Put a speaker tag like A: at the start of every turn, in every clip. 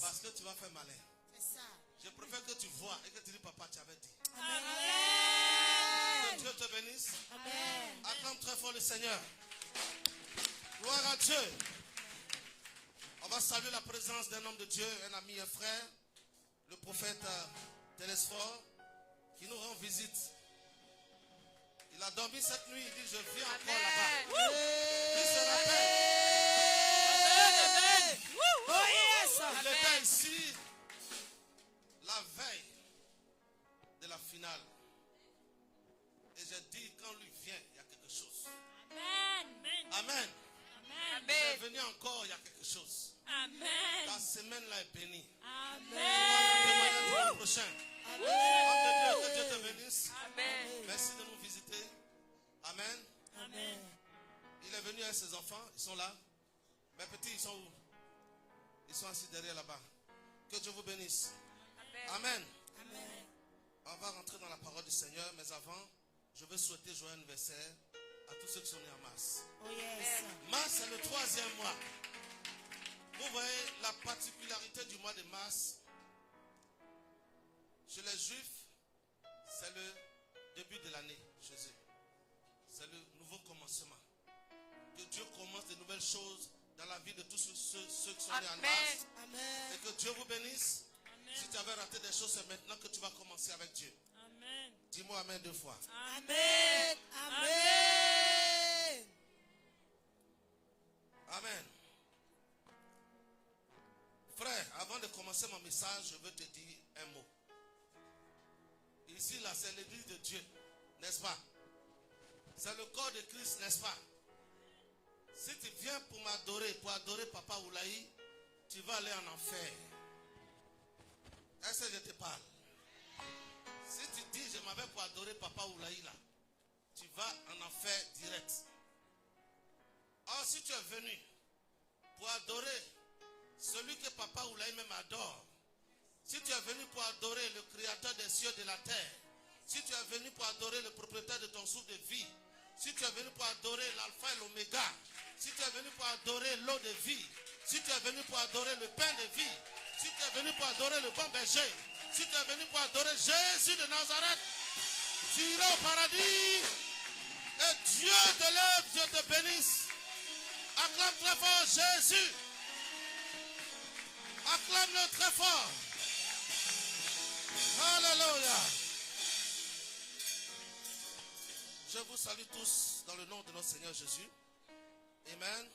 A: Parce que tu vas faire malin. Je préfère que tu vois et que tu dis papa, tu avais dit.
B: Amen.
A: Que Dieu te bénisse.
B: Amen.
A: Acclame très fort le Seigneur. Gloire à Dieu. On va saluer la présence d'un homme de Dieu, un ami, un frère, le prophète Télésphore, qui nous rend visite. Il a dormi cette nuit, il dit je viens encore là-bas. Il se rappelle. Il était ici la veille de la finale. Et j'ai dit, quand lui vient, il y a quelque chose.
B: Amen.
A: Amen.
B: Amen.
A: Il est venu encore, il y a quelque chose.
B: Amen.
A: Ta semaine-là est bénie.
B: Amen.
A: Le prochain. Amen. Que Dieu te bénisse.
B: Amen.
A: Merci de nous visiter. Amen.
B: Amen.
A: Il est venu avec ses enfants, ils sont là. Mes petits, ils sont où? Ils sont assis derrière là-bas. Que Dieu vous bénisse. Amen.
B: Amen.
A: On va rentrer dans la parole du Seigneur, mais avant, je veux souhaiter joyeux anniversaire à tous ceux qui sont nés en mars.
B: Oh yes.
A: Mars, c'est le 3e mois. Vous voyez la particularité du mois de mars. Chez les Juifs, c'est le début de l'année chez eux. C'est le nouveau commencement. Que Dieu commence de nouvelles choses dans la vie de tous ceux qui sont nés en mars.
B: Amen.
A: Et que Dieu vous bénisse.
B: Amen.
A: Si tu avais raté des choses, c'est maintenant que tu vas commencer avec Dieu.
B: Amen.
A: Dis-moi Amen 2 fois.
B: Amen. Amen.
A: Amen. Frère, avant de commencer mon message, je veux te dire un mot. Ici, là, c'est l'église de Dieu, n'est-ce pas? C'est le corps de Christ, n'est-ce pas? Si tu viens pour m'adorer, pour adorer Papa Oulaï, tu vas aller en enfer. Est-ce que je te parle? Si tu dis, je m'avais pour adorer Papa Oulaï là, tu vas en enfer direct. Or, si tu es venu pour adorer celui que Papa Oulaï même adore, si tu es venu pour adorer le créateur des cieux et de la terre, si tu es venu pour adorer le propriétaire de ton souffle de vie, si tu es venu pour adorer l'alpha et l'oméga, si tu es venu pour adorer l'eau de vie, si tu es venu pour adorer le pain de vie, si tu es venu pour adorer le bon berger, si tu es venu pour adorer Jésus de Nazareth, tu iras au paradis et Dieu te lève, Dieu te bénisse. Acclame très fort Jésus. Acclame-le très fort. Alléluia. Je vous salue tous dans le nom de notre Seigneur Jésus. Amen.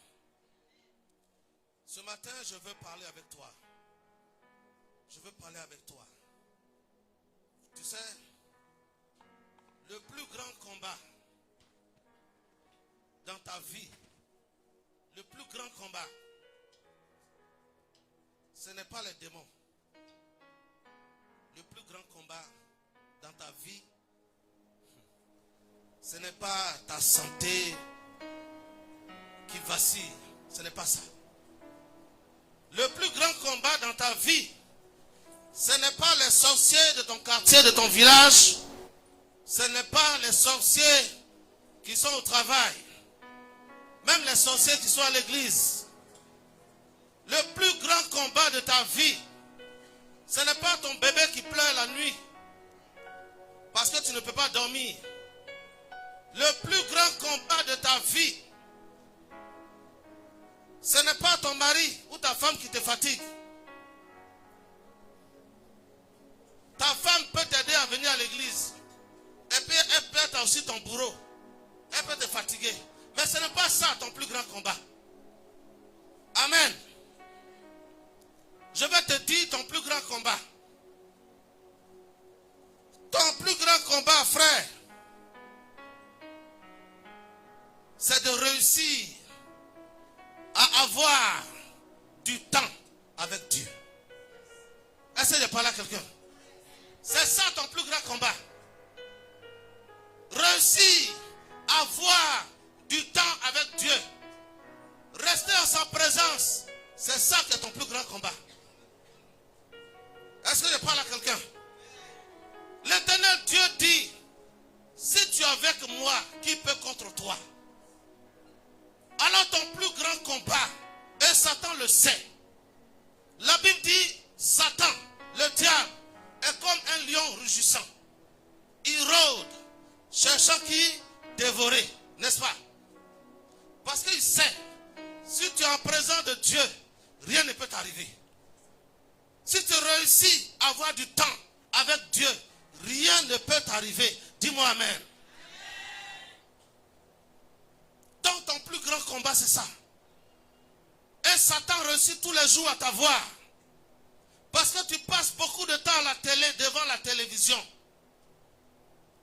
A: Ce matin, je veux parler avec toi. Je veux parler avec toi. Tu sais, le plus grand combat dans ta vie, le plus grand combat, ce n'est pas les démons. Le plus grand combat dans ta vie, ce n'est pas ta santé qui vacille. Ce n'est pas ça. Le plus grand combat dans ta vie, ce n'est pas les sorciers de ton quartier, de ton village. Ce n'est pas les sorciers qui sont au travail. Même les sorciers qui sont à l'église. Le plus grand combat de ta vie, ce n'est pas ton bébé qui pleure la nuit parce que tu ne peux pas dormir. Le plus grand combat de ta vie, ce n'est pas ton mari ou ta femme qui te fatigue. Ta femme peut t'aider à venir à l'église. Et puis elle peut être aussi ton bourreau. Elle peut te fatiguer. Mais ce n'est pas ça ton plus grand combat. Amen. Je vais te dire ton plus grand combat. Ton plus grand combat, frère, c'est de réussir à avoir du temps avec Dieu. Essaye de parler à quelqu'un. C'est ça ton plus grand combat. Réussir à avoir du temps avec Dieu. Rester en sa présence. C'est ça qui est ton plus grand combat. Est-ce que je parle à quelqu'un? L'Éternel Dieu dit, si tu es avec moi, qui peut contre toi? Alors ton plus grand combat, et Satan le sait. La Bible dit, Satan, le diable, est comme un lion rugissant. Il rôde, cherchant qui dévorer, n'est-ce pas? Parce qu'il sait, si tu es en présence de Dieu, rien ne peut t'arriver. Si tu réussis à avoir du temps avec Dieu, rien ne peut t'arriver. Dis-moi amen. Donc ton plus grand combat, c'est ça. Et Satan réussit tous les jours à t'avoir. Parce que tu passes beaucoup de temps à la télé, devant la télévision.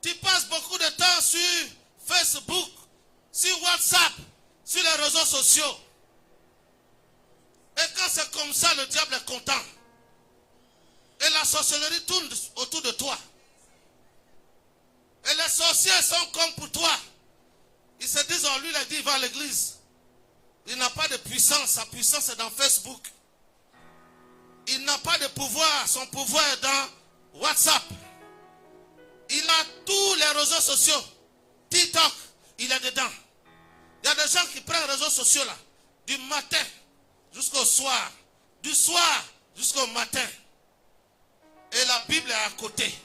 A: Tu passes beaucoup de temps sur Facebook, sur WhatsApp, sur les réseaux sociaux. Et quand c'est comme ça, le diable est content. Et la sorcellerie tourne autour de toi. Et les sorciers sont comme pour toi. Ils se disent, oh lui, il a dit, il va à l'église. Il n'a pas de puissance. Sa puissance est dans Facebook. Il n'a pas de pouvoir. Son pouvoir est dans WhatsApp. Il a tous les réseaux sociaux. TikTok, il est dedans. Il y a des gens qui prennent les réseaux sociaux là. Du matin jusqu'au soir. Du soir jusqu'au matin. Et la Bible est à côté.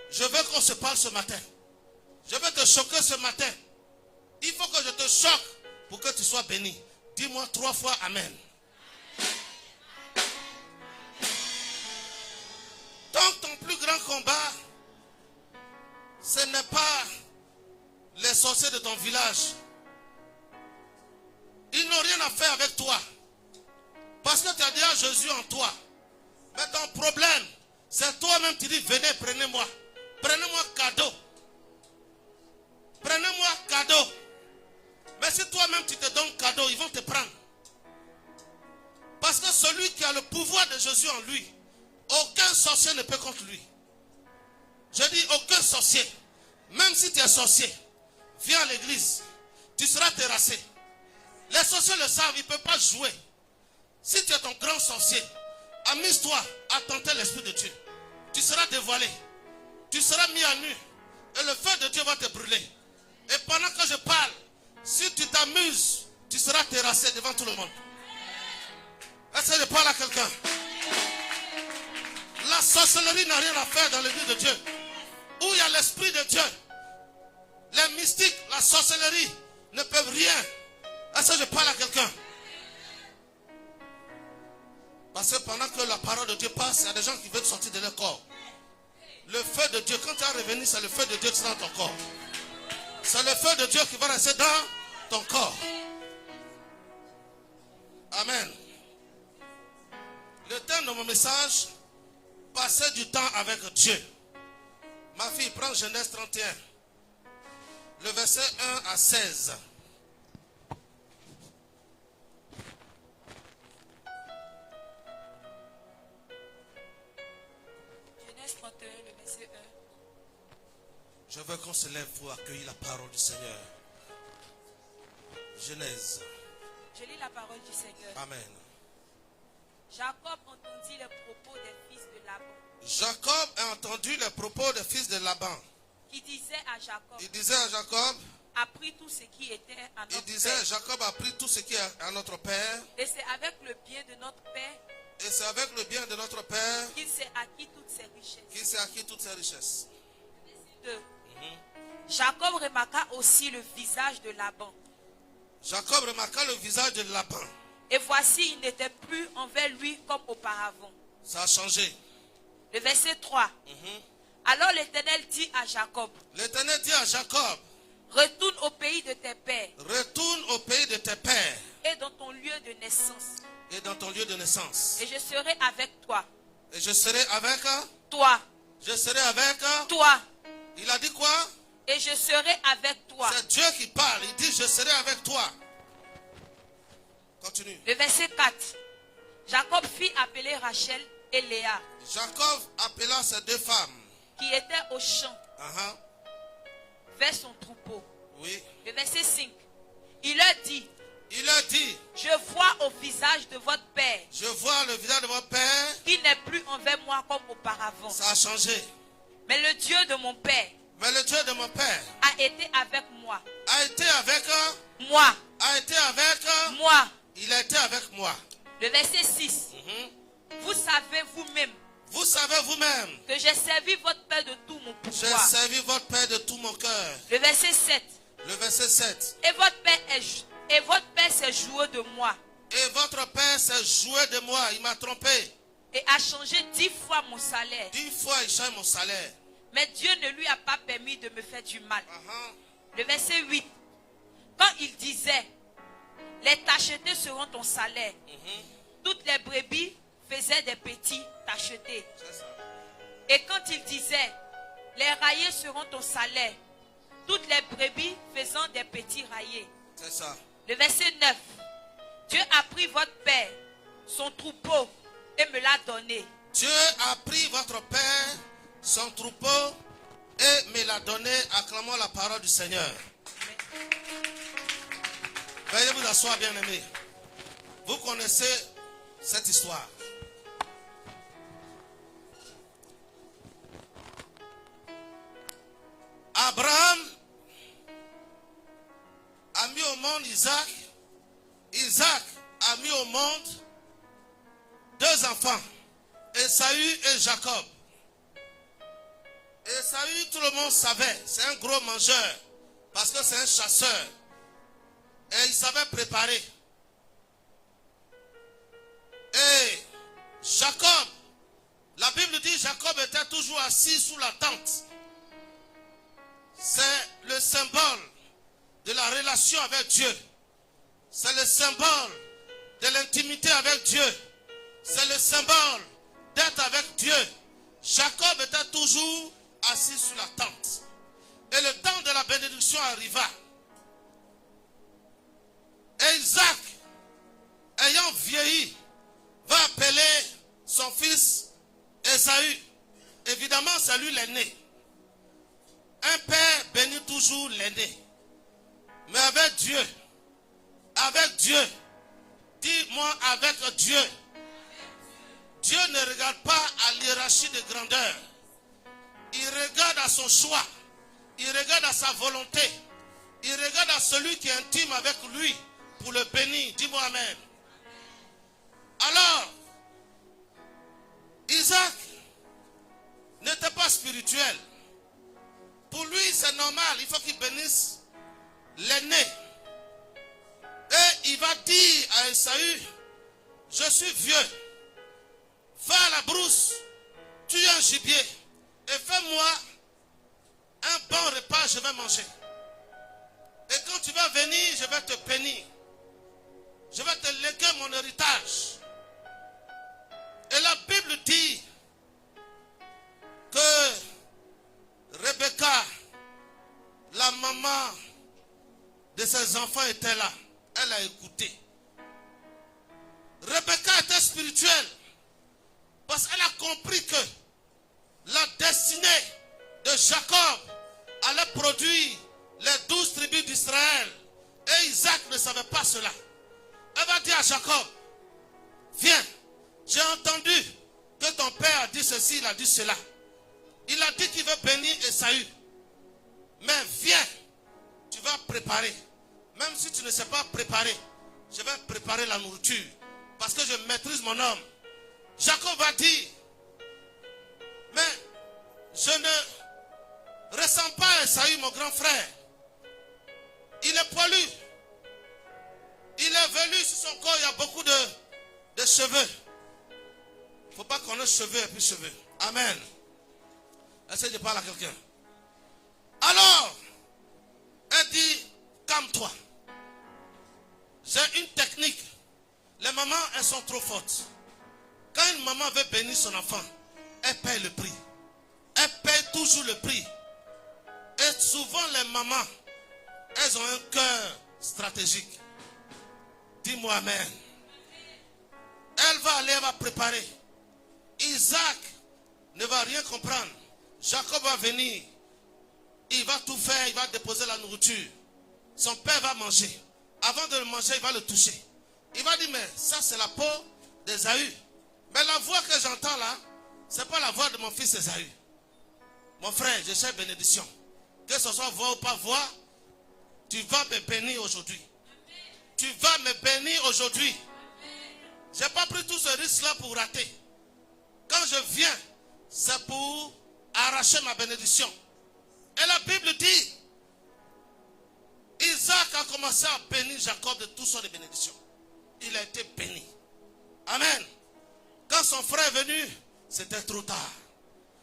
A: Je veux qu'on se parle ce matin. Je veux te choquer ce matin. Il faut que je te choque pour que tu sois béni. Dis-moi 3 fois Amen. Donc ton plus grand combat, ce n'est pas les sorciers de ton village. Ils n'ont rien à faire avec toi. Parce que tu as déjà Jésus en toi. Mais ton problème, c'est toi-même qui dis, venez, prenez-moi. Prenez-moi cadeau. Prenez-moi cadeau. Mais si toi-même tu te donnes cadeau, ils vont te prendre. Parce que celui qui a le pouvoir de Jésus en lui, aucun sorcier ne peut contre lui. Je dis aucun sorcier. Même si tu es sorcier, viens à l'église, tu seras terrassé. Les sorciers le savent, ils ne peuvent pas jouer. Si tu es ton grand sorcier, amuse-toi à tenter l'Esprit de Dieu. Tu seras dévoilé. Tu seras mis à nu. Et le feu de Dieu va te brûler. Et pendant que je parle, si tu t'amuses, tu seras terrassé devant tout le monde. Est-ce que je parle à quelqu'un? La sorcellerie n'a rien à faire dans l'église de Dieu. Où il y a l'Esprit de Dieu. Les mystiques, la sorcellerie ne peuvent rien. Est-ce que je parle à quelqu'un? Parce que pendant que la parole de Dieu passe, il y a des gens qui veulent sortir de leur corps. Le feu de Dieu, quand tu vas revenir, c'est le feu de Dieu qui sera dans ton corps. C'est le feu de Dieu qui va rester dans ton corps. Amen. Le thème de mon message, passer du temps avec Dieu. Ma fille, prends Genèse 31, le verset 1 à 16.
B: Genèse 31, le verset 1.
A: Je veux qu'on se lève pour accueillir la parole du Seigneur. Genèse.
B: Je lis la parole du Seigneur.
A: Amen.
B: Jacob entendit les propos des fils de Laban,
A: Jacob a entendu les propos des fils de Laban.
B: qui disaient à Jacob,
A: Il disait à Jacob,
B: a pris tout ce qui était à
A: il
B: notre
A: disait,
B: père.
A: Jacob a pris tout ce qui est à notre père,
B: Et c'est avec le bien de notre père
A: et c'est avec le bien de notre père
B: qu'il s'est acquis toutes ses richesses.
A: qu'il s'est acquis toutes ses richesses.
B: 2. Jacob remarqua aussi le visage de Laban.
A: Jacob remarqua le visage de Laban.
B: Et voici, il n'était plus envers lui comme auparavant.
A: Ça a changé.
B: Le verset 3. Alors l'Éternel dit à Jacob,
A: L'Éternel dit à Jacob,
B: retourne au pays de tes pères
A: retourne au pays de tes pères
B: et dans ton lieu de naissance,
A: et dans ton lieu de naissance.
B: et je serai avec toi.
A: Et je serai avec,
B: Toi,
A: je serai avec.
B: toi,
A: Il a dit quoi?
B: et je serai avec toi.
A: C'est Dieu qui parle. Il dit, je serai avec toi. Continue.
B: Le verset 4. Jacob fit appeler Rachel et Léa,
A: Jacob appela ces deux femmes.
B: qui étaient au champ
A: Uh-huh.
B: vers son troupeau.
A: Oui.
B: Le verset 5. Il leur dit,
A: Il leur dit,
B: je vois au visage de votre père,
A: je vois le visage de mon père.
B: qui n'est plus envers moi comme auparavant.
A: Ça a changé.
B: Mais le Dieu de mon père
A: Mais le Dieu de mon père
B: a été avec moi.
A: a été avec,
B: Moi, moi.
A: il a été avec moi.
B: Le verset 6. Vous savez vous-même
A: Vous savez vous-même,
B: que j'ai servi votre père de tout mon
A: j'ai
B: pouvoir.
A: servi votre père de tout mon cœur.
B: Le verset 7.
A: Le verset 7.
B: Et votre père s'est joué de moi
A: Et votre père s'est joué de moi, il m'a trompé.
B: et a changé 10 fois mon salaire.
A: 10 fois il change mon salaire.
B: Mais Dieu ne lui a pas permis de me faire du mal.
A: Uh-huh.
B: Le verset 8. Quand il disait, les tachetés seront ton salaire, toutes les brebis faisaient des petits tachetés.
A: C'est ça.
B: Et quand il disait, les raillés seront ton salaire, toutes les brebis faisant des petits raillés.
A: C'est ça.
B: Le verset 9. Dieu a pris votre père, son troupeau, et me l'a donné.
A: Dieu a pris votre père, son troupeau, et me l'a donné. Acclamons la parole du Seigneur. Veuillez vous asseoir, bien-aimés. Vous connaissez cette histoire. Abraham a mis au monde Isaac. Isaac a mis au monde deux enfants, Esaü et Jacob. Esaü, tout le monde savait, c'est un gros mangeur, parce que c'est un chasseur. Et il savait préparer. Et Jacob, la Bible dit Jacob était toujours assis sous la tente. C'est le symbole de la relation avec Dieu. C'est le symbole de l'intimité avec Dieu. C'est le symbole d'être avec Dieu. Jacob était toujours assis sous la tente. Et le temps de la bénédiction arriva. Et Isaac, ayant vieilli, va appeler son fils Esaü. Évidemment, c'est lui l'aîné. Un père bénit toujours l'aîné. Mais avec Dieu, dis-moi avec Dieu. Dieu ne regarde pas à l'hiérarchie de grandeur. Il regarde à son choix. Il regarde à sa volonté. Il regarde à celui qui est intime avec lui pour le bénir. Dis-moi amen. Alors, Isaac n'était pas spirituel. Pour lui, c'est normal. Il faut qu'il bénisse l'aîné. Et il va dire à Esaü, je suis vieux. Va à la brousse, tue un gibier et fais-moi un bon repas, je vais manger. Et quand tu vas venir, je vais te bénir. Je vais te léguer mon héritage. Et la Bible dit que Rebecca, la maman de ses enfants, était là. Elle a écouté. Rebecca était spirituelle parce qu'elle a compris que la destinée de Jacob allait produire les 12 tribus d'Israël. Et Isaac ne savait pas cela. Elle va dire à Jacob, viens, j'ai entendu que ton père a dit ceci, il a dit cela. Il a dit qu'il veut bénir Esaü. Mais viens, tu vas préparer. Même si tu ne sais pas préparer, je vais préparer la nourriture. Parce que je maîtrise mon homme. Jacob a dit, mais je ne ressens pas Esaü, mon grand frère. Il est poilu. Il est velu sur son corps, il y a beaucoup de cheveux. Il ne faut pas qu'on ait cheveux et puis cheveux. Amen. Essaye de parler à quelqu'un. Alors, elle dit, calme-toi. J'ai une technique. Les mamans, elles sont trop fortes. Quand une maman veut bénir son enfant, elle paye le prix. Elle paye toujours le prix. Et souvent les mamans, elles ont un cœur stratégique. Dis-moi amen. Elle va aller, elle va préparer. Isaac ne va rien comprendre. Jacob va venir. Il va tout faire, il va déposer la nourriture. Son père va manger. Avant de le manger, il va le toucher. Il va dire, mais ça c'est la peau d'Ésaü. Mais la voix que j'entends là, ce n'est pas la voix de mon fils Ésaü. Mon frère, je cherche bénédiction. Que ce soit voix ou pas voix, tu vas me bénir aujourd'hui. Tu vas me bénir aujourd'hui. Je n'ai pas pris tout ce risque-là pour rater. Quand je viens, c'est pour arracher ma bénédiction. Et la Bible dit, Isaac a commencé à bénir Jacob de toutes sortes de bénédictions. Il a été béni. Amen. Quand son frère est venu, c'était trop tard.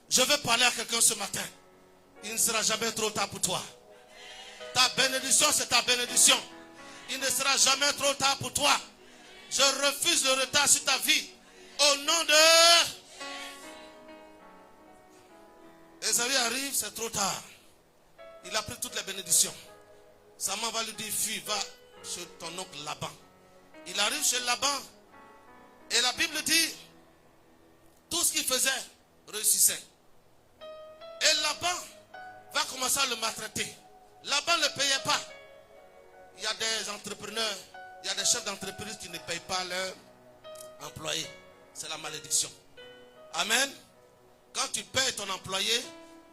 A: Je veux parler à quelqu'un ce matin. Il ne sera jamais trop tard pour toi. Ta bénédiction, c'est ta bénédiction. Il ne sera jamais trop tard pour toi. Je refuse le retard sur ta vie. Au nom de... Esaü arrive, c'est trop tard. Il a pris toutes les bénédictions. Sa maman va lui dire, fuis, va chez ton oncle Laban. Il arrive chez Laban. Et la Bible dit, tout ce qu'il faisait réussissait. Et Laban va commencer à le maltraiter. Laban ne le payait pas. Il y a des entrepreneurs, il y a des chefs d'entreprise qui ne payent pas leurs employés. C'est la malédiction. Amen. Quand tu payes ton employé,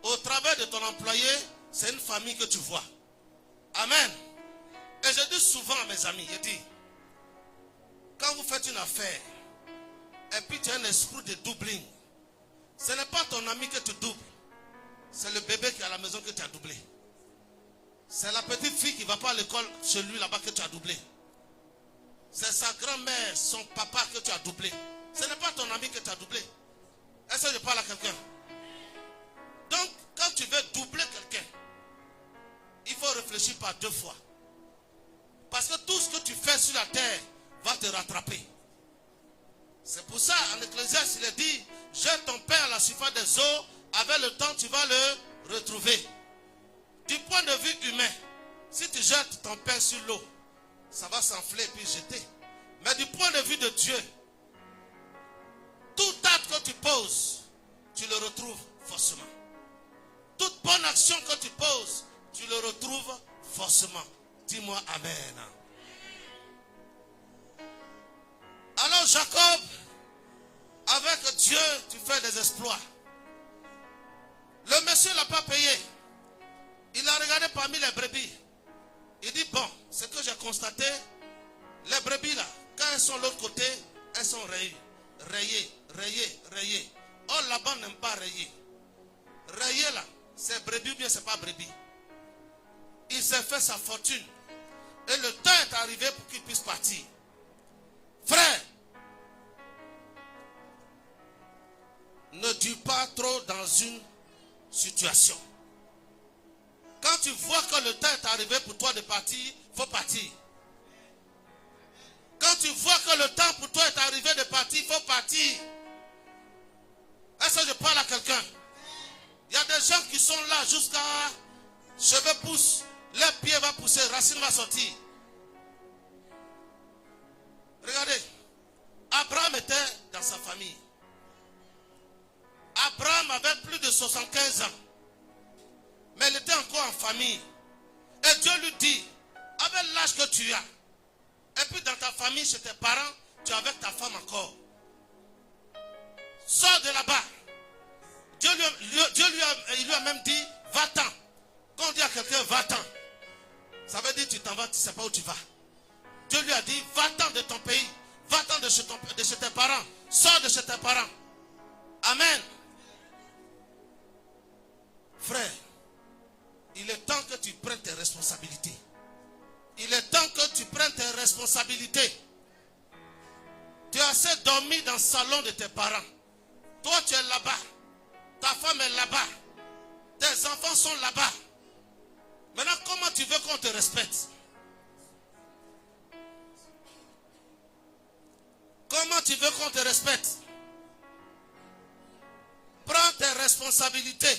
A: au travers de ton employé, c'est une famille que tu vois. Amen. Et je dis souvent à mes amis, je dis, quand vous faites une affaire, et puis tu as un esprit de doubling, ce n'est pas ton ami que tu doubles, c'est le bébé qui est à la maison que tu as doublé. C'est la petite fille qui ne va pas à l'école chez lui là-bas que tu as doublé. C'est sa grand-mère, son papa que tu as doublé. Ce n'est pas ton ami que tu as doublé. Est-ce que je parle à quelqu'un? Donc, quand tu veux doubler quelqu'un, il faut réfléchir par deux fois. Parce que tout ce que tu fais sur la terre va te rattraper. C'est pour ça, en Ecclésiaste, il est dit, jette ton pain à la surface des eaux, avec le temps, tu vas le retrouver. Du point de vue humain, si tu jettes ton pain sur l'eau, ça va s'enfler et puis jeter. Mais du point de vue de Dieu, tout acte que tu poses, tu le retrouves forcément. Toute bonne action que tu poses, tu le retrouves forcément. Dis-moi amen. Alors Jacob, avec Dieu, tu fais des exploits. Le monsieur ne l'a pas payé. Il a regardé parmi les brebis. Il dit, bon, ce que j'ai constaté, les brebis là, quand elles sont de l'autre côté, elles sont rayées. Rayées. Or là-bas n'aime pas rayer. Rayer là, c'est brebis ou bien c'est pas brebis. Il s'est fait sa fortune. Et le temps est arrivé pour qu'il puisse partir. Frère, ne dure pas trop dans une situation. Quand tu vois que le temps est arrivé pour toi de partir, il faut partir. Quand tu vois que le temps pour toi est arrivé de partir, il faut partir. Est-ce que je parle à quelqu'un? Il y a des gens qui sont là jusqu'à cheveux poussent, leurs pieds vont pousser, racine va sortir. Regardez, Abraham était dans sa famille. Abraham avait plus de 75 ans. Mais il était encore en famille. Et Dieu lui dit, avec l'âge que tu as, et puis dans ta famille, chez tes parents, tu es avec ta femme encore. Sors de là-bas. Dieu lui a même dit, va-t'en. Quand on dit à quelqu'un, va-t'en, ça veut dire tu t'en vas, tu ne sais pas où tu vas. Dieu lui a dit, va-t'en de ton pays. Va-t'en de chez tes parents. Sors de chez tes parents. Amen. Frère, il est temps que tu prennes tes responsabilités. Il est temps que tu prennes tes responsabilités. Tu as assez dormi dans le salon de tes parents. Toi, tu es là-bas. Ta femme est là-bas. Tes enfants sont là-bas. Maintenant, comment tu veux qu'on te respecte? Comment tu veux qu'on te respecte? Prends tes responsabilités.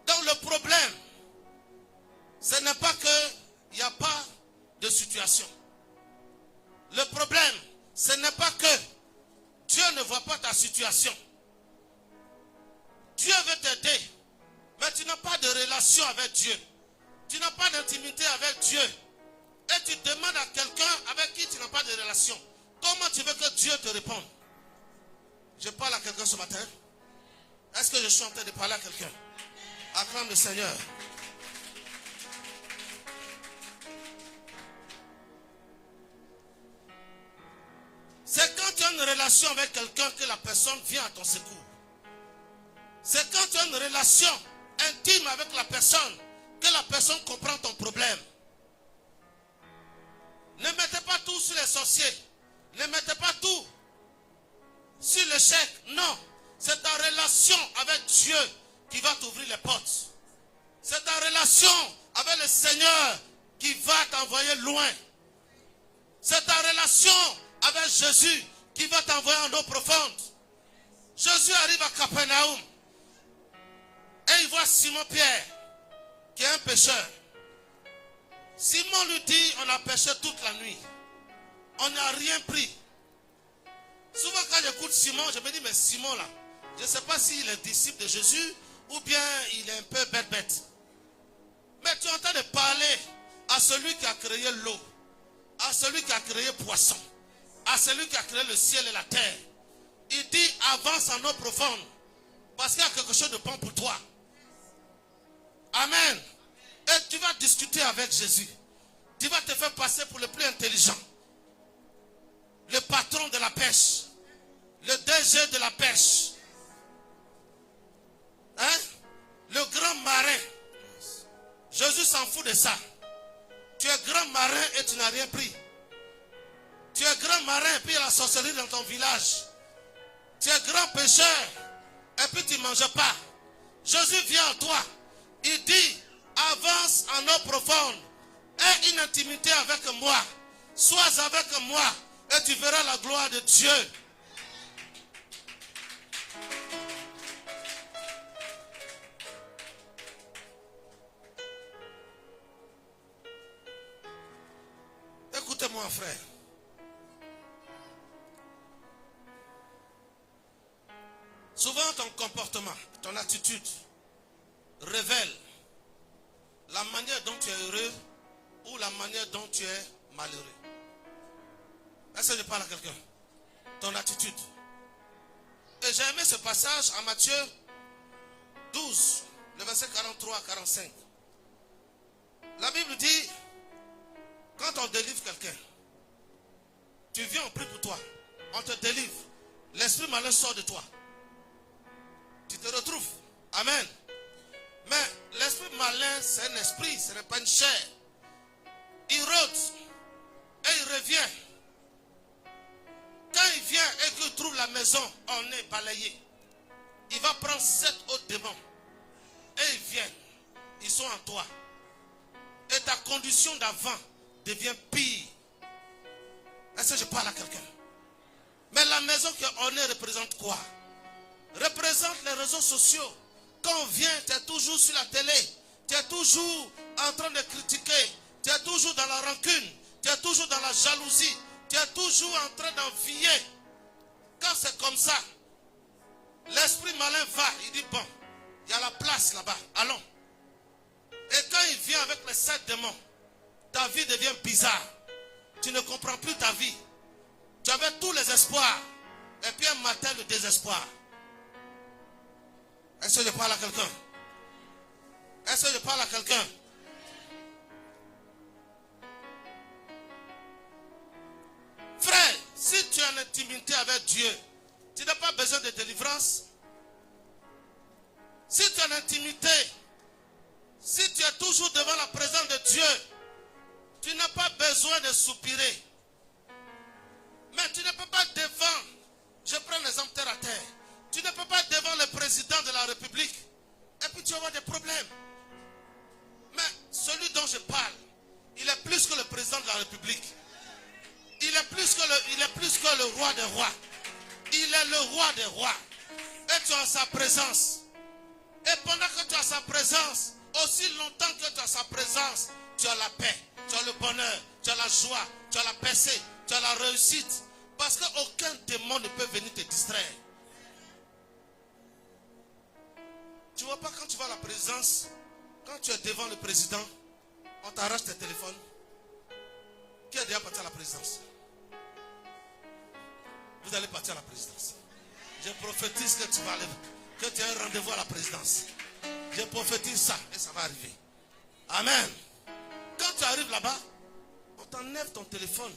A: Donc le problème, ce n'est pas qu'il n'y a pas de situation. Le problème, ce n'est pas que Dieu ne voit pas ta situation. Dieu veut t'aider, mais tu n'as pas de relation avec Dieu. Tu n'as pas d'intimité avec Dieu. Et tu demandes à quelqu'un avec qui tu n'as pas de relation. Comment tu veux que Dieu te réponde? Je parle à quelqu'un ce matin. Est-ce que je suis en train de parler à quelqu'un? Acclame le Seigneur. C'est quand tu as une relation avec quelqu'un que la personne vient à ton secours. C'est quand tu as une relation intime avec la personne que la personne comprend ton problème. Ne mettez pas tout sur les sorciers. Ne mettez pas tout sur le chèque. Non. C'est ta relation avec Dieu qui va t'ouvrir les portes. C'est ta relation avec le Seigneur qui va t'envoyer loin. C'est ta relation avec Jésus qui va t'envoyer en eau profonde. Jésus arrive à Capernaum et il voit Simon-Pierre qui est un pêcheur. Simon lui dit, on a pêché toute la nuit. On n'a rien pris. Souvent quand j'écoute Simon, je me dis, mais Simon là, je ne sais pas s'il est disciple de Jésus ou bien il est un peu bête. Mais tu es en train de parler à celui qui a créé l'eau, à celui qui a créé le poisson, à celui qui a créé le ciel et la terre. Il dit, avance en eau profonde, parce qu'il y a quelque chose de bon pour toi. Amen. Et tu vas discuter avec Jésus. Tu vas te faire passer pour le plus intelligent. Le patron de la pêche. Le DG de la pêche. Hein? Le grand marin. Jésus s'en fout de ça. Tu es grand marin et tu n'as rien pris. Tu es grand marin et puis il y a la sorcellerie dans ton village. Tu es grand pêcheur et puis tu ne manges pas. Jésus vient à toi. Il dit, avance en eau profonde. Aie une intimité avec moi. Sois avec moi et tu verras la gloire de Dieu. Écoutez-moi, frère. Souvent ton comportement, ton attitude révèle la manière dont tu es heureux ou la manière dont tu es malheureux. Est-ce que je parle à quelqu'un? Ton attitude. Et j'ai aimé ce passage en Matthieu 12, le verset 43 à 45. La Bible dit, quand on délivre quelqu'un, tu viens, on prie pour toi, on te délivre, l'esprit malin sort de toi. Tu te retrouves. Amen. Mais l'esprit malin, c'est un esprit, ce n'est pas une chair. Il rôde et il revient. Quand il vient et qu'il trouve la maison, on est balayé. Il va prendre 7 autres démons. Et ils viennent. Ils sont en toi. Et ta condition d'avant devient pire. Est-ce que je parle à quelqu'un? Mais la maison qui est ornée représente quoi? Représente les réseaux sociaux. Quand on vient, tu es toujours sur la télé. Tu es toujours en train de critiquer. Tu es toujours dans la rancune. Tu es toujours dans la jalousie. Tu es toujours en train d'envier. Quand c'est comme ça, l'esprit malin va. Il dit, bon, il y a la place là-bas. Allons. Et quand il vient avec les 7 démons, ta vie devient bizarre. Tu ne comprends plus ta vie. Tu avais tous les espoirs. Et puis un matin, le désespoir. Est-ce que je parle à quelqu'un? Est-ce que je parle à quelqu'un? Frère, si tu es en intimité avec Dieu, tu n'as pas besoin de délivrance. Si tu es en intimité, si tu es toujours devant la présence de Dieu, tu n'as pas besoin de soupirer. Mais tu ne peux pas devant, je prends l'exemple terre à terre, tu ne peux pas devant le président de la République et puis tu vas avoir des problèmes. Mais celui dont je parle, il est plus que le président de la République. Il est plus que le roi des rois. Il est le roi des rois. Et tu as sa présence. Et pendant que tu as sa présence, aussi longtemps que tu as sa présence, tu as la paix, tu as le bonheur, tu as la joie, tu as la percée, tu as la réussite. Parce qu'aucun démon ne peut venir te distraire. Tu vois pas quand tu vas à la présence, quand tu es devant le président, on t'arrache tes téléphones. Qui est déjà parti à la présidence? Vous allez partir à la présidence. Je prophétise que tu vas aller, que tu as un rendez-vous à la présidence. Je prophétise ça et ça va arriver. Amen. Quand tu arrives là-bas, on t'enlève ton téléphone.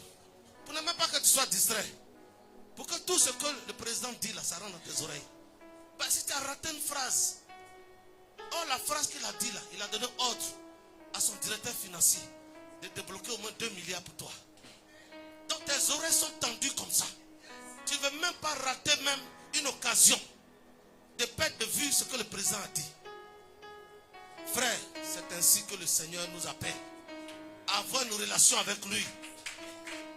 A: Pour ne même pas que tu sois distrait. Pour que tout ce que le président dit là, ça rentre dans tes oreilles. Parce que si tu as raté une phrase, la phrase qu'il a dit là, il a donné ordre à son directeur financier de débloquer au moins 2 milliards pour toi. Donc tes oreilles sont tendues comme ça. Tu ne veux même pas rater même une occasion de perdre de vue ce que le président a dit. Frère, c'est ainsi que le Seigneur nous appelle à avoir une relation avec lui.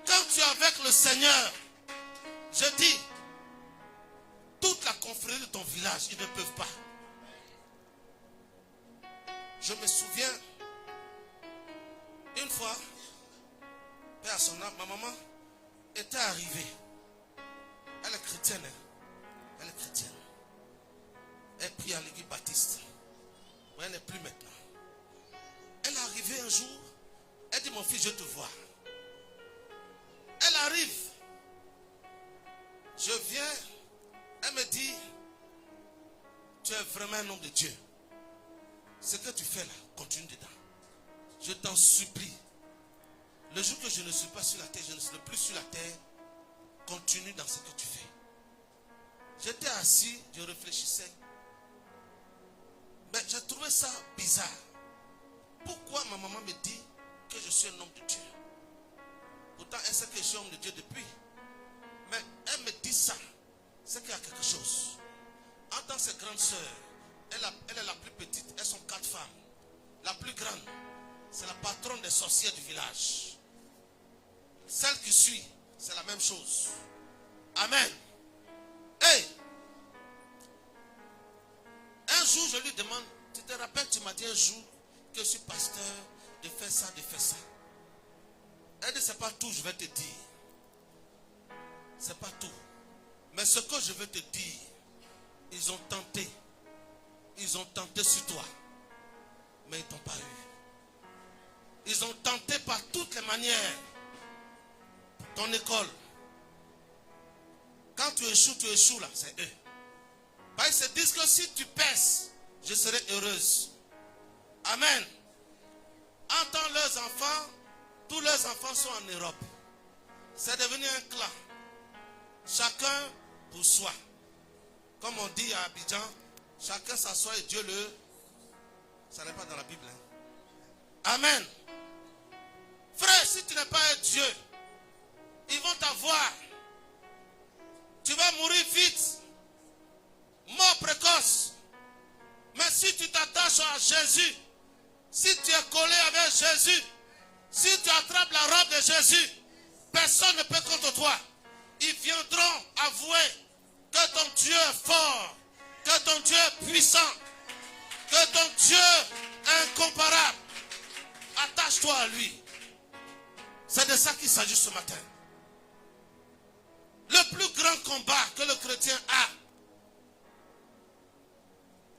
A: Quand tu es avec le Seigneur, je dis, toute la confrérie de ton village, ils ne peuvent pas. Je me souviens, une fois, paix à son âme, ma maman était arrivée. Elle est chrétienne. Elle est chrétienne. Elle prie à l'église baptiste. Mais elle n'est plus maintenant. Elle est arrivée un jour. Elle dit, mon fils, je te vois. Elle arrive. Je viens. Elle me dit, tu es vraiment un homme de Dieu. Ce que tu fais là, continue dedans. Je t'en supplie. Le jour que je ne suis pas sur la terre, je ne serai plus sur la terre. Continue dans ce que tu fais. J'étais assis, je réfléchissais. Mais j'ai trouvé ça bizarre. Pourquoi ma maman me dit que je suis un homme de Dieu? Pourtant, elle sait que je suis un homme de Dieu depuis. Mais elle me dit ça. C'est qu'il y a quelque chose. En tant que ses grandes sœurs, elle est la plus petite. Elles sont 4 femmes. La plus grande, c'est la patronne des sorcières du village. Celle qui suit, c'est la même chose. Amen. Hey! Un jour, je lui demande, tu te rappelles, tu m'as dit un jour que je suis pasteur, de faire ça, de faire ça. Elle dit, c'est pas tout, je vais te dire. C'est pas tout. Mais ce que je veux te dire, ils ont tenté. Ils ont tenté sur toi. Mais ils ne t'ont pas eu. Ils ont tenté par toutes les manières. Ton école. Quand tu échoues là, c'est eux. Parce qu'ils se disent que si tu perces, je serai heureuse. Amen. Entends leurs enfants, tous leurs enfants sont en Europe. C'est devenu un clan. Chacun pour soi. Comme on dit à Abidjan, chacun s'assoit et Dieu le... Ça n'est pas dans la Bible. Hein? Amen. Frère, si tu n'es pas un Dieu, ils vont t'avoir. Tu vas mourir vite. Mort précoce. Mais si tu t'attaches à Jésus, si tu es collé avec Jésus, si tu attrapes la robe de Jésus, personne ne peut contre toi. Ils viendront avouer que ton Dieu est fort, que ton Dieu est puissant, que ton Dieu est incomparable. Attache-toi à lui. C'est de ça qu'il s'agit ce matin. Le plus grand combat que le chrétien a,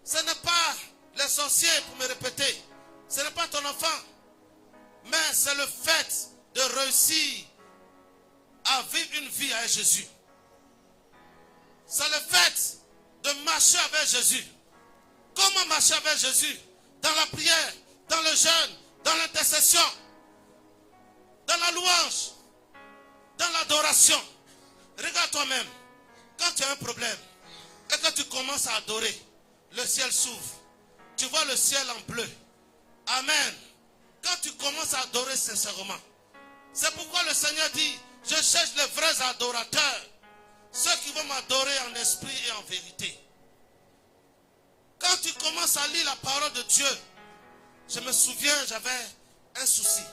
A: ce n'est pas les sorciers, pour me répéter, ce n'est pas ton enfant, mais c'est le fait de réussir à vivre une vie avec Jésus. c'est le fait de marcher avec Jésus. Comment marcher avec Jésus? Dans la prière, dans le jeûne, dans l'intercession, dans la louange, dans l'adoration. Regarde toi-même, quand tu as un problème et que tu commences à adorer, le ciel s'ouvre. Tu vois le ciel en bleu. Amen. Quand tu commences à adorer sincèrement, c'est pourquoi le Seigneur dit, je cherche les vrais adorateurs, ceux qui vont m'adorer en esprit et en vérité. Quand tu commences à lire la parole de Dieu, je me souviens, j'avais un souci.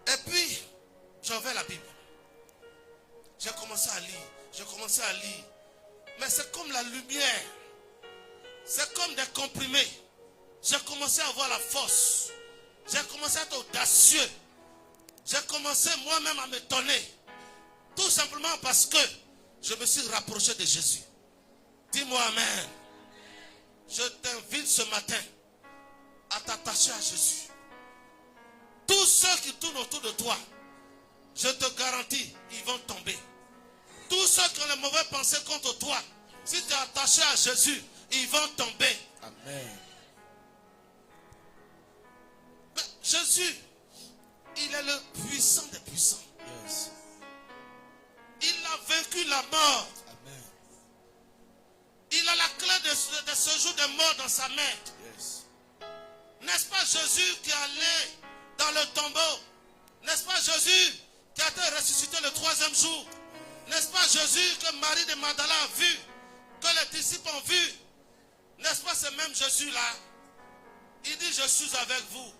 A: Et puis, j'avais la Bible. J'ai commencé à lire, Mais c'est comme la lumière. C'est comme des comprimés. J'ai commencé à avoir la force. J'ai commencé à être audacieux. J'ai commencé moi-même à m'étonner. Tout simplement parce que je me suis rapproché de Jésus. Dis-moi amen. Je t'invite ce matin à t'attacher à Jésus. Tous ceux qui tournent autour de toi, je te garantis, ils vont tomber. Tous ceux qui ont les mauvaises pensées contre toi, si tu es attaché à Jésus, ils vont tomber.
C: Amen.
A: Mais Jésus, il est le puissant des puissants.
C: Yes.
A: Il a vaincu la mort.
C: Amen.
A: Il a la clé de ce jour de mort dans sa main.
C: Yes.
A: N'est-ce pas Jésus qui est allé dans le tombeau? N'est-ce pas Jésus qui a été ressuscité le 3e jour? N'est-ce pas Jésus que Marie de Magdala a vu? Que les disciples ont vu? N'est-ce pas ce même Jésus-là? Il dit, je suis avec vous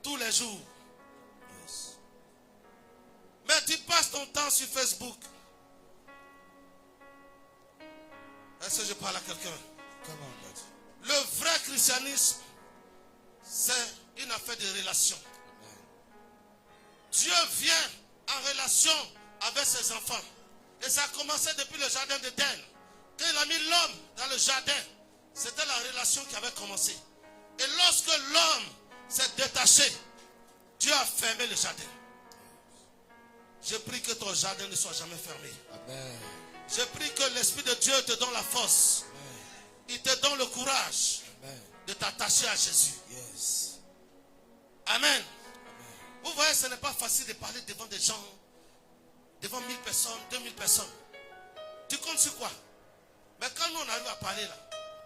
A: tous les jours.
C: Yes.
A: Mais tu passes ton temps sur Facebook. Est-ce que je parle à quelqu'un?
C: Come on, God.
A: Le vrai christianisme, c'est une affaire de relation.
C: Amen.
A: Dieu vient en relation avec ses enfants. Et ça a commencé depuis le jardin d'Éden. Quand il a mis l'homme dans le jardin, c'était la relation qui avait commencé. Et lorsque l'homme s'est détaché, Dieu a fermé le jardin. Je prie que ton jardin ne soit jamais fermé.
C: Amen.
A: Je prie que l'Esprit de Dieu te donne la force.
C: Amen.
A: Il te donne le courage
C: Amen.
A: de t'attacher à Jésus.
C: Yes.
A: Amen.
C: Amen.
A: Vous voyez, ce n'est pas facile de parler devant des gens, devant 1000 personnes, 2000 personnes. Tu comptes sur quoi? Mais quand nous on arrive à parler là,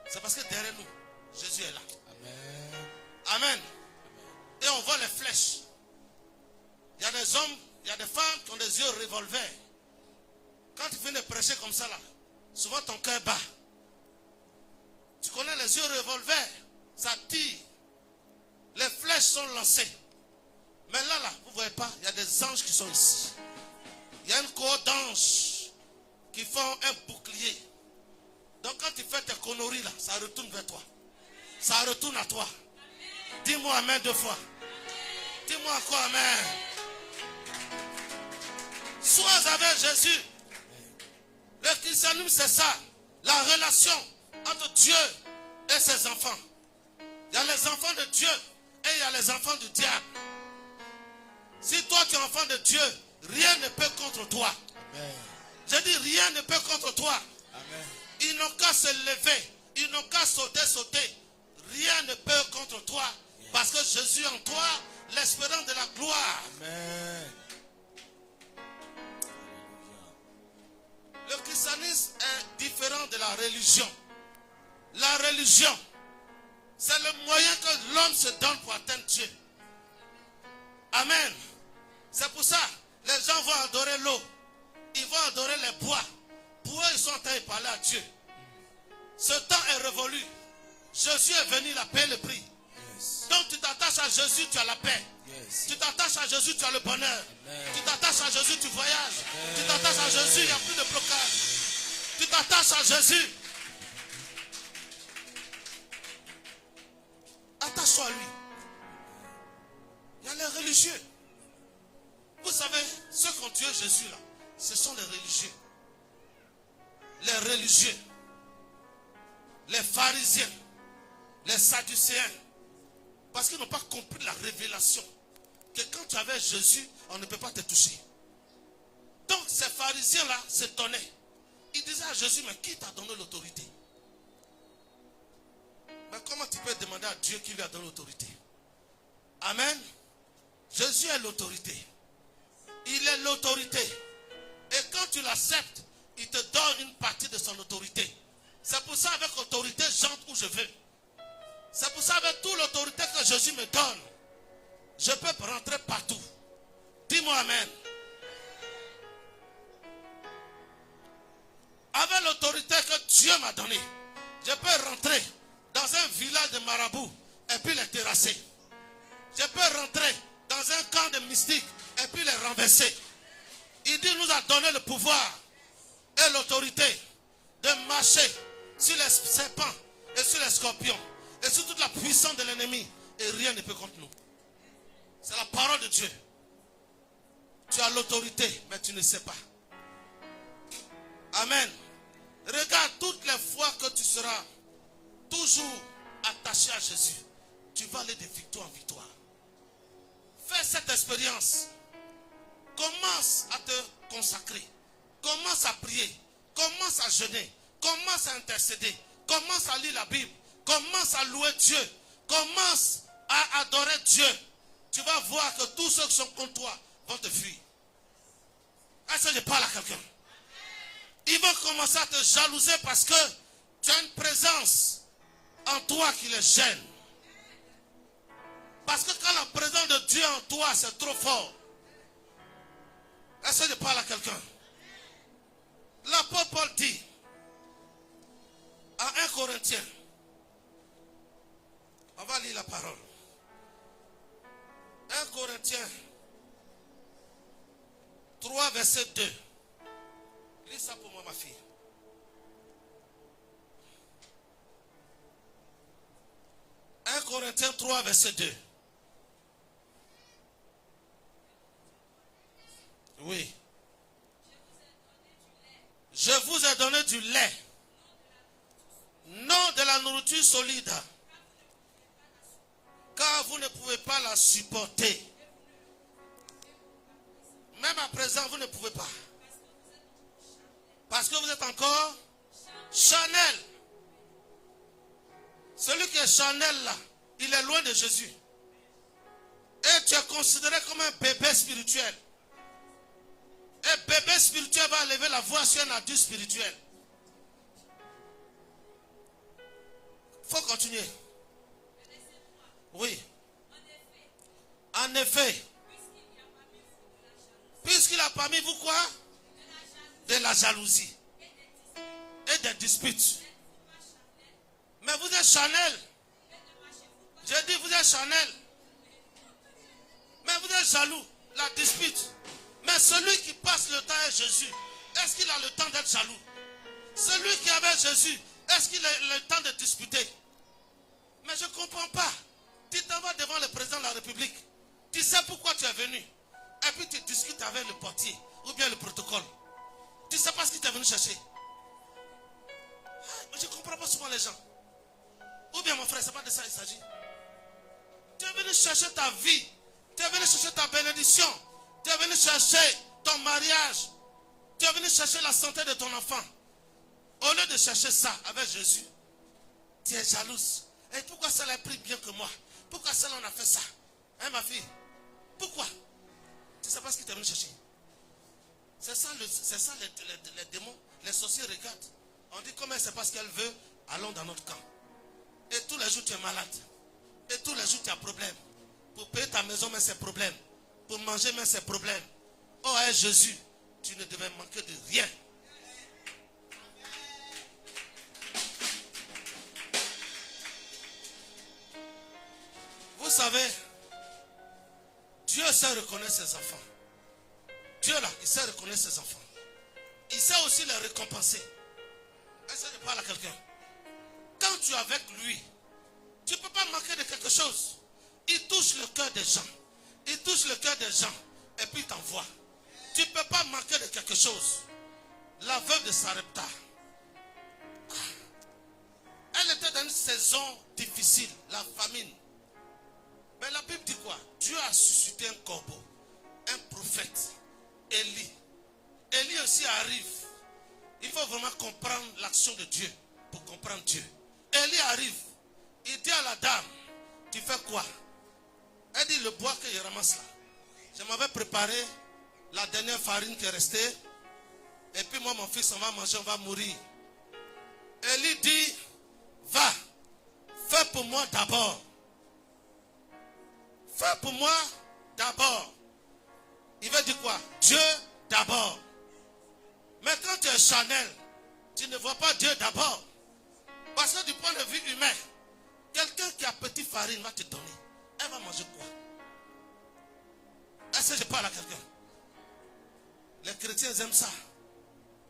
A: c'est parce que derrière nous, Jésus est là.
C: Amen.
A: Amen. Et on voit les flèches. Il y a des hommes, il y a des femmes qui ont des yeux revolver. Quand tu viens de prêcher comme ça là, souvent ton cœur bat. Tu connais les yeux revolver, ça tire. Les flèches sont lancées. Mais là, vous ne voyez pas, il y a des anges qui sont ici. Il y a une cohorte d'anges qui font un bouclier. Donc quand tu fais tes conneries là, ça retourne vers toi. Ça retourne à toi. Dis-moi amen 2 fois. Dis-moi encore amen. Sois avec Jésus. Le christianisme c'est ça. La relation entre Dieu et ses enfants. Il y a les enfants de Dieu et il y a les enfants du diable. Si toi tu es enfant de Dieu, rien ne peut contre toi.
C: Amen.
A: Je dis rien ne peut contre toi.
C: Amen.
A: Ils n'ont qu'à se lever. Ils n'ont qu'à sauter. Rien ne peut contre toi.
C: Yes.
A: Parce que Jésus en toi, l'espérance de la gloire.
C: Amen.
A: Le christianisme est différent de la religion. La religion, c'est le moyen que l'homme se donne pour atteindre Dieu. Amen. C'est pour ça, les gens vont adorer l'eau. Ils vont adorer les bois. Pour eux, ils sont en train de parler à Dieu. Ce temps est révolu. Jésus est venu, il a payé le prix.
C: Yes.
A: Donc tu t'attaches à Jésus, tu as la paix.
C: Yes.
A: Tu t'attaches à Jésus, tu as le bonheur.
C: Amen.
A: Tu t'attaches à Jésus, tu voyages.
C: Amen.
A: Tu t'attaches à Jésus, il n'y a plus de blocage. Tu t'attaches à Jésus. Attache-toi à lui. Il y a les religieux. Vous savez, ceux qui ont tué Jésus là, ce sont les religieux. Les religieux. Les pharisiens. Les sadducéens. Parce qu'ils n'ont pas compris la révélation. Que quand tu avais Jésus, on ne peut pas te toucher. Donc ces pharisiens là s'étonnaient. Il disait à Jésus, mais qui t'a donné l'autorité? Mais comment tu peux demander à Dieu qui lui a donné l'autorité? Amen. Jésus est l'autorité. Il est l'autorité. Et quand tu l'acceptes, il te donne une partie de son autorité. C'est pour ça avec autorité, j'entre où je veux. C'est pour ça avec toute l'autorité que Jésus me donne, je peux rentrer partout. Dis-moi amen. Avec l'autorité que Dieu m'a donnée, je peux rentrer dans un village de marabouts et puis les terrasser. Je peux rentrer dans un camp de mystiques et puis les renverser. Il dit, nous a donné le pouvoir et l'autorité de marcher sur les serpents et sur les scorpions et sur toute la puissance de l'ennemi, et rien ne peut contre nous. C'est la parole de Dieu. Tu as l'autorité, mais tu ne sais pas. Amen. Regarde, toutes les fois que tu seras toujours attaché à Jésus, tu vas aller de victoire en victoire. Fais cette expérience. Commence à te consacrer. Commence à prier. Commence à jeûner. Commence à intercéder. Commence à lire la Bible. Commence à louer Dieu. Commence à adorer Dieu. Tu vas voir que tous ceux qui sont contre toi vont te fuir. Est-ce que je parle à quelqu'un? Ils vont commencer à te jalouser parce que tu as une présence en toi qui les gêne. Parce que quand la présence de Dieu en toi, c'est trop fort. Est-ce que je parle à quelqu'un? L'apôtre Paul dit à 1 Corinthiens, on va lire la parole. 1 Corinthiens 3, verset 2. Lis ça pour moi, ma fille. « 1 Corinthiens 3, verset 2. Oui. Je vous ai donné du lait, non de la nourriture solide, car vous ne pouvez pas la supporter. Même à présent, vous ne pouvez pas. Parce que vous êtes encore charnel. Celui qui est charnel là, il est loin de Jésus. Et tu es considéré comme un bébé spirituel. Un bébé spirituel va lever la voix sur un adulte spirituel. Il faut continuer. Oui. En effet, puisqu'il a parmi vous quoi? De la jalousie et des disputes. Mais vous êtes charnel. Je dis vous êtes charnel. Mais vous êtes jaloux. La dispute. Mais celui qui passe le temps avec Jésus, est-ce qu'il a le temps d'être jaloux? Celui qui est avec Jésus, est-ce qu'il a le temps de disputer? Mais je ne comprends pas. Tu t'en vas devant le président de la République. Tu sais pourquoi tu es venu. Et puis tu discutes avec le portier ou bien le protocole. Tu ne sais pas ce qu'il t'est venu chercher. Mais je ne comprends pas souvent les gens. Ou bien mon frère, ce n'est pas de ça qu'il s'agit. Tu es venu chercher ta vie. Tu es venu chercher ta bénédiction. Tu es venu chercher ton mariage. Tu es venu chercher la santé de ton enfant. Au lieu de chercher ça avec Jésus, tu es jalouse. Et pourquoi ça l'a pris bien que moi? Pourquoi ça on a fait ça? Hein ma fille? Pourquoi? Tu ne sais pas ce qu'il t'est venu chercher. C'est ça les démons, les sorciers regardent. On dit comme elle ne sait pas ce qu'elle veut, allons dans notre camp. Et tous les jours tu es malade. Et tous les jours tu as problème. Pour payer ta maison, mais c'est problème. Pour manger, mais c'est problème. Oh, hey, Jésus, tu ne devais manquer de rien. Vous savez, Dieu sait reconnaître ses enfants. Dieu là, il sait reconnaître ses enfants. Il sait aussi les récompenser. Est-ce que je parle à quelqu'un? Quand tu es avec lui, tu ne peux pas manquer de quelque chose. Il touche le cœur des gens. Il touche le cœur des gens. Et puis il t'envoie. Tu ne peux pas manquer de quelque chose. La veuve de Sarepta. Elle était dans une saison difficile. La famine. Mais la Bible dit quoi? Dieu a suscité un corbeau. Un prophète. Élie. Élie aussi arrive. Il faut vraiment comprendre l'action de Dieu pour comprendre Dieu. Élie arrive. Il dit à la dame, tu fais quoi? Elle dit, le bois que je ramasse là. Je m'avais préparé la dernière farine qui est restée. Et puis moi, mon fils, on va manger, on va mourir. Élie dit, va, fais pour moi d'abord. Fais pour moi d'abord. Il veut dire quoi? Dieu d'abord. Mais quand tu es charnel, tu ne vois pas Dieu d'abord. Parce que du point de vue humain, quelqu'un qui a petite farine va te donner. Elle va manger quoi? Est-ce que je parle à quelqu'un? Les chrétiens aiment ça.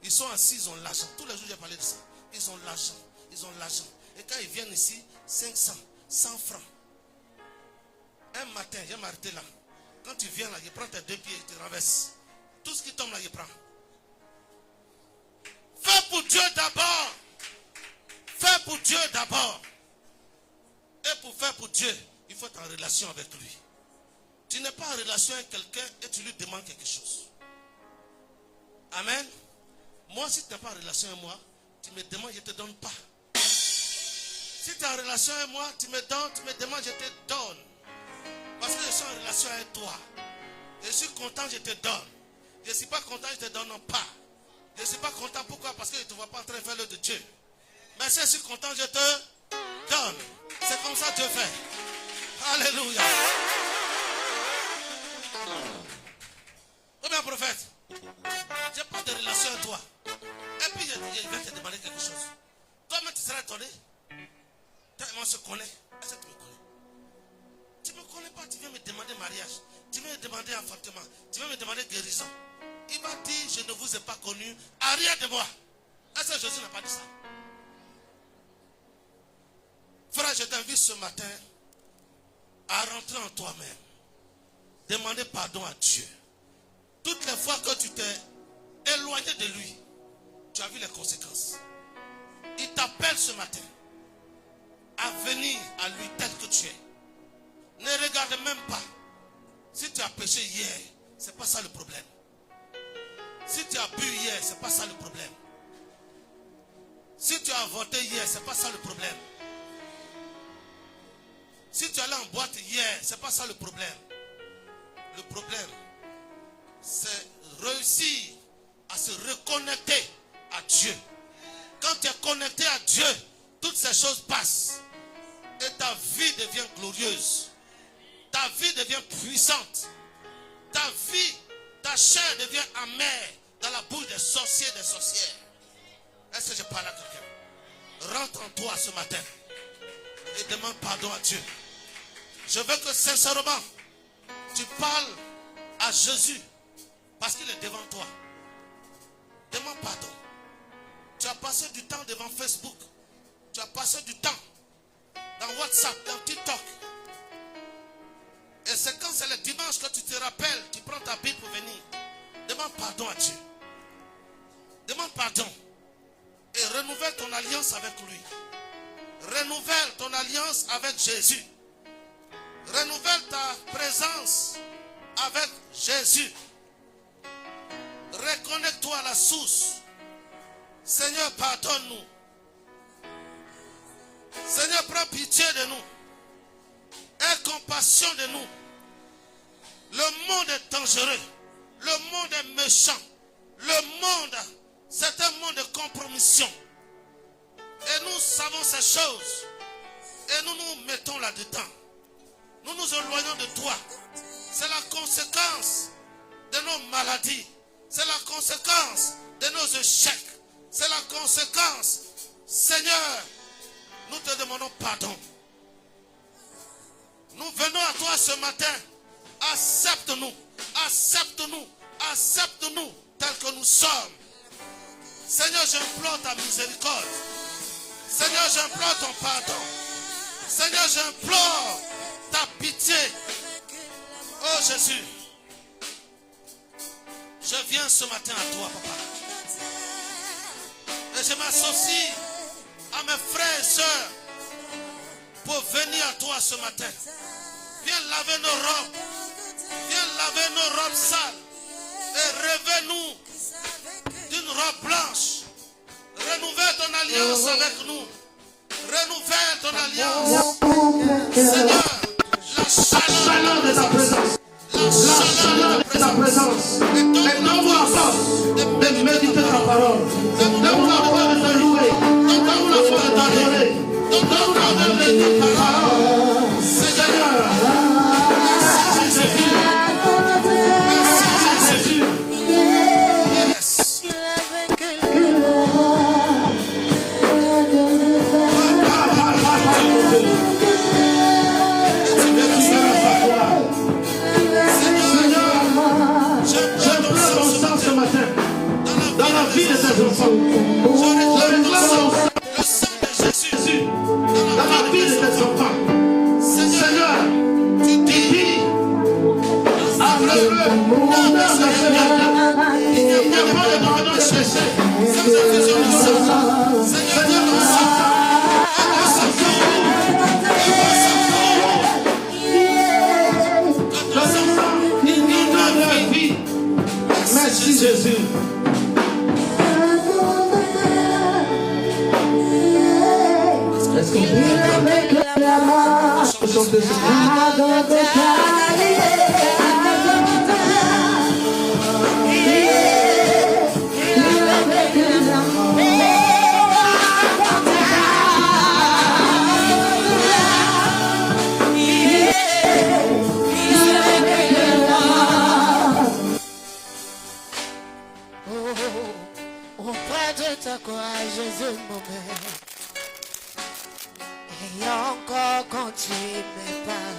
A: Ils sont assis, ils ont l'argent. Tous les jours, j'ai parlé de ça. Ils ont l'argent. Ils ont l'argent. Et quand ils viennent ici, 500, 100 francs. Un matin, je vais m'arrêter là. Quand tu viens là, je prends tes 2 pieds et tu renverses. Tout ce qui tombe là, je prends. Fais pour Dieu d'abord. Fais pour Dieu d'abord. Et pour faire pour Dieu, il faut être en relation avec lui. Tu n'es pas en relation avec quelqu'un et tu lui demandes quelque chose. Amen. Moi, si tu n'es pas en relation avec moi, tu me demandes, je ne te donne pas. Si tu es en relation avec moi, tu me demandes, je te donne. Parce que je suis en relation avec toi. Je suis content, je te donne. Je ne suis pas content, je ne te donne pas. Je ne suis pas content, pourquoi? Parce que je ne te vois pas en train de faire l'œuvre de Dieu. Mais si je suis content, je te donne. C'est comme ça que Dieu fait. Alléluia. Combien prophète? Je n'ai pas de relation avec toi. Et puis je vais te demander quelque chose. Toi-même tu seras étonné. Moi je connais. Est-ce que tu me connais? Tu ne me connais pas, tu viens me demander mariage. Tu viens me demander enfantement. Tu viens me demander guérison. Il va dire, je ne vous ai pas connu. Arrière de moi. Est-ce que Jésus n'a pas dit ça? Frère, je t'invite ce matin à rentrer en toi-même. Demander pardon à Dieu. Toutes les fois que tu t'es éloigné de lui, tu as vu les conséquences. Il t'appelle ce matin à venir à lui tel que tu es. Ne regarde même pas. Si tu as péché hier, c'est pas ça le problème. Si tu as bu hier, c'est pas ça le problème. Si tu as voté hier, c'est pas ça le problème. Si tu es allé en boîte hier, c'est pas ça le problème. Le problème, c'est réussir à se reconnecter à Dieu. Quand tu es connecté à Dieu, toutes ces choses passent. Et ta vie devient glorieuse. Ta vie devient puissante. Ta vie, ta chair devient amère dans la bouche des sorciers et des sorcières. Est-ce que je parle à quelqu'un? Rentre en toi ce matin et demande pardon à Dieu. Je veux que sincèrement, tu parles à Jésus parce qu'il est devant toi. Demande pardon. Tu as passé du temps devant Facebook. Tu as passé du temps dans WhatsApp, dans TikTok. Et c'est quand c'est le dimanche que tu te rappelles, tu prends ta Bible pour venir. Demande pardon à Dieu. Demande pardon. Et renouvelle ton alliance avec lui. Renouvelle ton alliance avec Jésus. Renouvelle ta présence avec Jésus. Reconnecte-toi à la source. Seigneur, pardonne-nous. Seigneur, prends pitié de nous. Aie compassion de nous. Le monde est dangereux. Le monde est méchant. Le monde, c'est un monde de compromission. Et nous savons ces choses. Et nous nous mettons là-dedans. Nous nous éloignons de toi. C'est la conséquence de nos maladies. C'est la conséquence de nos échecs. C'est la conséquence. Seigneur, nous te demandons pardon. Nous venons à toi ce matin. Accepte-nous. Accepte-nous. Accepte-nous tel que nous sommes. Seigneur, j'implore ta miséricorde. Seigneur, j'implore ton pardon. Seigneur, j'implore ta pitié. Oh Jésus, je viens ce matin à toi, papa. Et je m'associe à mes frères et sœurs pour venir à toi ce matin. Viens laver nos robes. Viens laver nos robes sales. Et revêt-nous d'une robe blanche ton alliance avec nous. Renouvelle ton alliance. Seigneur, la chaleur de ta présence. La chaleur de ta présence. Et donne-nous la force de méditer ta parole. Donne-nous la force de te louer. Donne-nous la force de t'adorer. Donne-nous la force de ta parole. Seigneur, merci Jésus. Merci Jésus. Yes. Dans la vie de tes enfants, je réclame le sang de Jésus dans la vie de tes enfants. Seigneur, tu dis après le nom de Seigneur, il n'y a pas de pardon de péché sans effusion du sang. Seigneur, donne-nous ça. Donne-nous ça pour nous. Donne-nous ça pour nous. Il nous donne la vie. Merci Jésus. Est-ce qu'on peut chanter ce
D: auprès de ta croix, Jésus mon Père. Et encore quand tu m'es pas,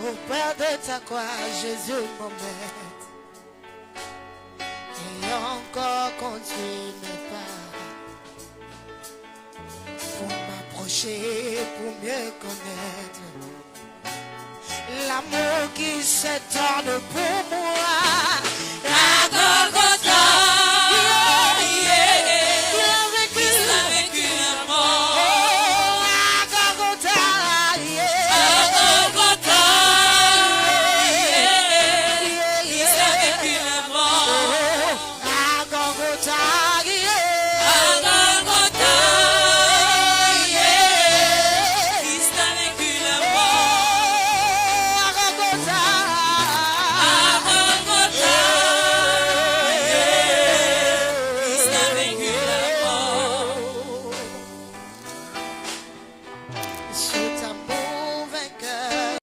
D: auprès de ta croix, Jésus mon maître. Et encore quand tu m'es pas, pour m'approcher, pour mieux connaître l'amour qui s'étend pour moi.